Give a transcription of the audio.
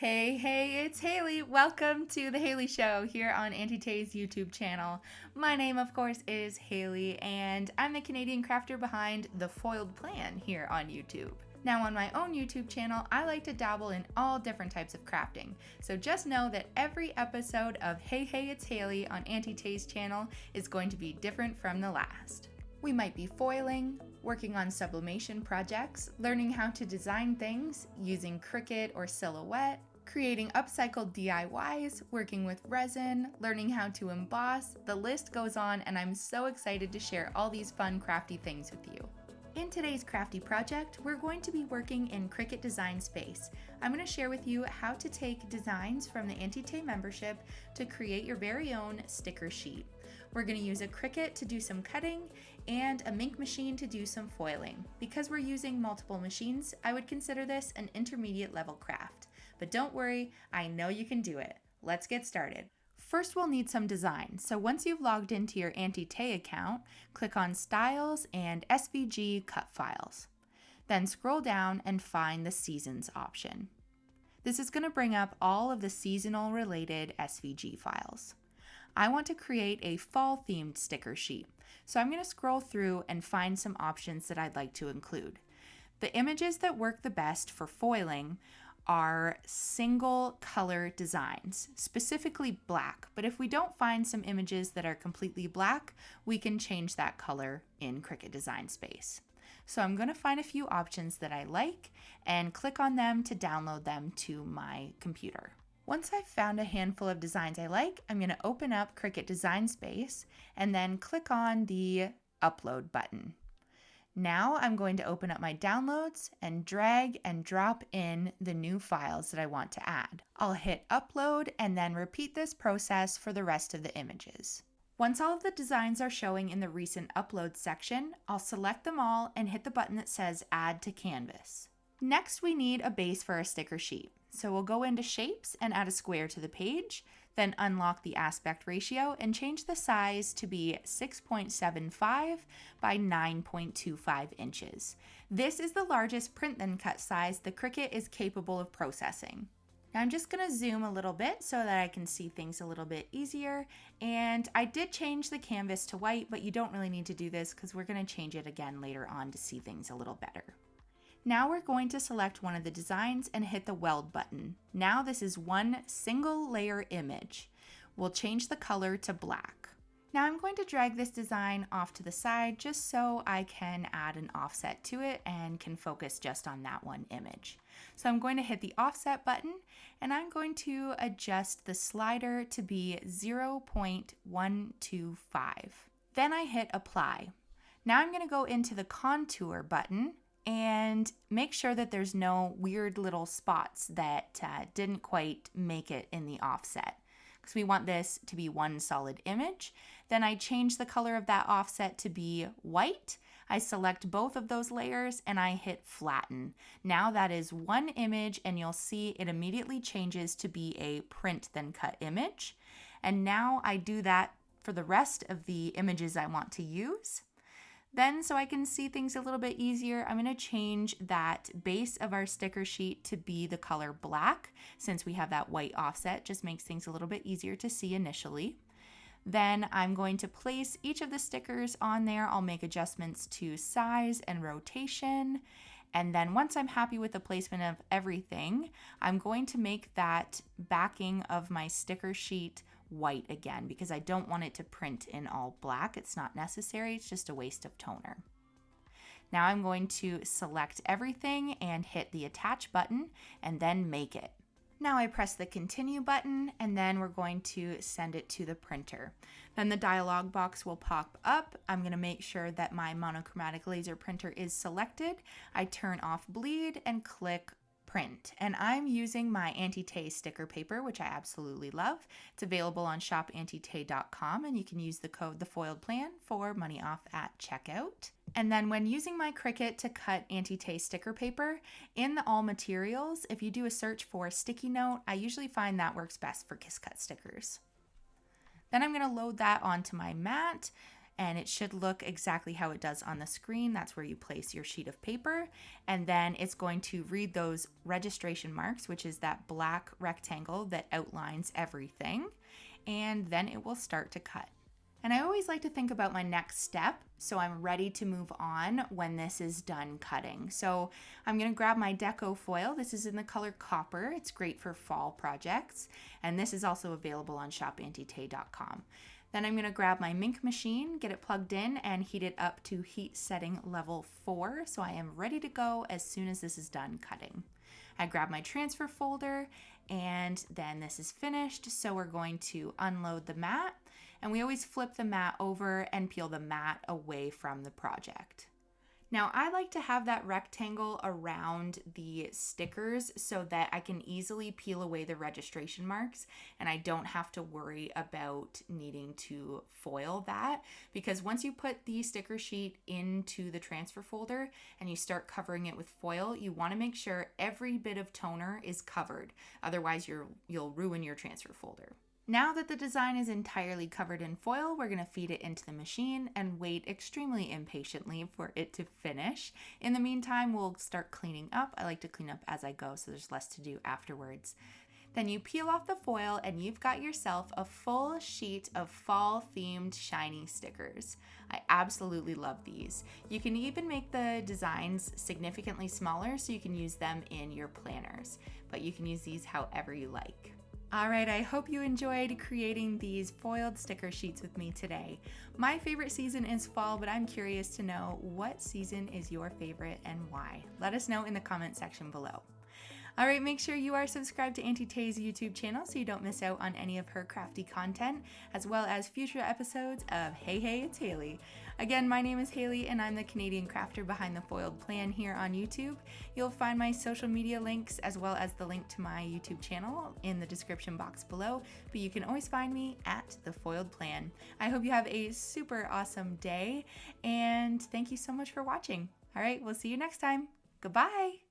Hey, it's Haley. Welcome to the Haley Show here on Auntie Tay's YouTube channel. My name, of course, is Haley, and I'm the Canadian crafter behind The Foiled Plan here on YouTube. Now, on my own YouTube channel, I like to dabble in all different types of crafting, so just know that every episode of Hey, it's Haley on Auntie Tay's channel is going to be different from the last. We might be foiling, working on sublimation projects, learning how to design things using Cricut or Silhouette, creating upcycled DIYs, working with resin, learning how to emboss. The list goes on, and I'm so excited to share all these fun crafty things with you. In today's crafty project, we're going to be working in Cricut Design Space. I'm going to share with you how to take designs from the Auntie Tay membership to create your very own sticker sheet. We're going to use a Cricut to do some cutting and a Mink machine to do some foiling. Because we're using multiple machines, I would consider this an intermediate level craft. But don't worry, I know you can do it. Let's get started. First, we'll need some design. So once you've logged into your Auntie Tay account, click on Styles and SVG Cut Files. Then scroll down and find the Seasons option. This is going to bring up all of the seasonal related SVG files. I want to create a fall themed sticker sheet, so I'm going to scroll through and find some options that I'd like to include. The images that work the best for foiling are single color designs, specifically black, but if we don't find some images that are completely black, we can change that color in Cricut Design Space. So I'm going to find a few options that I like and click on them to download them to my computer. Once I've found a handful of designs I like, I'm going to open up Cricut Design Space and then click on the Upload button. Now I'm going to open up my downloads and drag and drop in the new files that I want to add. I'll hit upload and then repeat this process for the rest of the images. Once all of the designs are showing in the recent upload section, I'll select them all and hit the button that says add to canvas. Next, we need a base for our sticker sheet. So we'll go into shapes and add a square to the page, then unlock the aspect ratio and change the size to be 6.75 by 9.25 inches. This is the largest print then cut size the Cricut is capable of processing. Now I'm just going to zoom a little bit so that I can see things a little bit easier. And I did change the canvas to white, but you don't really need to do this because we're going to change it again later on to see things a little better. Now we're going to select one of the designs and hit the weld button. Now this is one single layer image. We'll change the color to black. Now I'm going to drag this design off to the side just so I can add an offset to it and can focus just on that one image. So I'm going to hit the offset button and I'm going to adjust the slider to be 0.125. Then I hit apply. Now I'm going to go into the contour button and make sure that there's no weird little spots that didn't quite make it in the offset, because we want this to be one solid image. Then I change the color of that offset to be white. I select both of those layers and I hit flatten. Now that is one image and you'll see it immediately changes to be a print then cut image. And now I do that for the rest of the images I want to use. Then, so I can see things a little bit easier, I'm going to change that base of our sticker sheet to be the color black. Since we have that white offset, just makes things a little bit easier to see initially. Then I'm going to place each of the stickers on there. I'll make adjustments to size and rotation. And then once I'm happy with the placement of everything, I'm going to make that backing of my sticker sheet white again because I don't want it to print in all black. It's not necessary. It's just a waste of toner. Now I'm going to select everything and hit the attach button and then make it. Now I press the continue button and then we're going to send it to the printer. Then the dialog box will pop up. I'm going to make sure that my monochromatic laser printer is selected. I turn off bleed and click print. And I'm using my Auntie Tay sticker paper, which I absolutely love. It's available on shopauntietay.com and you can use the code TheFoiledPlan for money off at checkout. And then when using my Cricut to cut Auntie Tay sticker paper, in the all materials, if you do a search for sticky note, I usually find that works best for Kiss Cut stickers. Then I'm going to load that onto my mat and it should look exactly how it does on the screen. That's where you place your sheet of paper, and then it's going to read those registration marks, which is that black rectangle that outlines everything, and then it will start to cut. And I always like to think about my next step, so I'm ready to move on when this is done cutting. So I'm gonna grab my deco foil. This is in the color copper. It's great for fall projects, and this is also available on shopauntietay.com. Then I'm gonna grab my Mink machine, get it plugged in, and heat it up to heat setting level 4, so I am ready to go as soon as this is done cutting. I grab my transfer folder, and then this is finished, so we're going to unload the mat. And we always flip the mat over and peel the mat away from the project. Now, I like to have that rectangle around the stickers so that I can easily peel away the registration marks and I don't have to worry about needing to foil that, because once you put the sticker sheet into the transfer folder and you start covering it with foil, you want to make sure every bit of toner is covered. Otherwise, you'll ruin your transfer folder. Now that the design is entirely covered in foil, we're going to feed it into the machine and wait extremely impatiently for it to finish. In the meantime, we'll start cleaning up. I like to clean up as I go so there's less to do afterwards. Then you peel off the foil and you've got yourself a full sheet of fall-themed shiny stickers. I absolutely love these. You can even make the designs significantly smaller so you can use them in your planners, but you can use these however you like. All right, I hope you enjoyed creating these foiled sticker sheets with me today. My favorite season is fall, but I'm curious to know what season is your favorite and why. Let us know in the comment section below. All right, make sure you are subscribed to Auntie Tay's YouTube channel so you don't miss out on any of her crafty content, as well as future episodes of Hey, it's Hailey. Again, my name is Hailey and I'm the Canadian crafter behind the Foiled Plan here on YouTube. You'll find my social media links as well as the link to my YouTube channel in the description box below, but you can always find me at the Foiled Plan. I hope you have a super awesome day and thank you so much for watching. All right, we'll see you next time. Goodbye.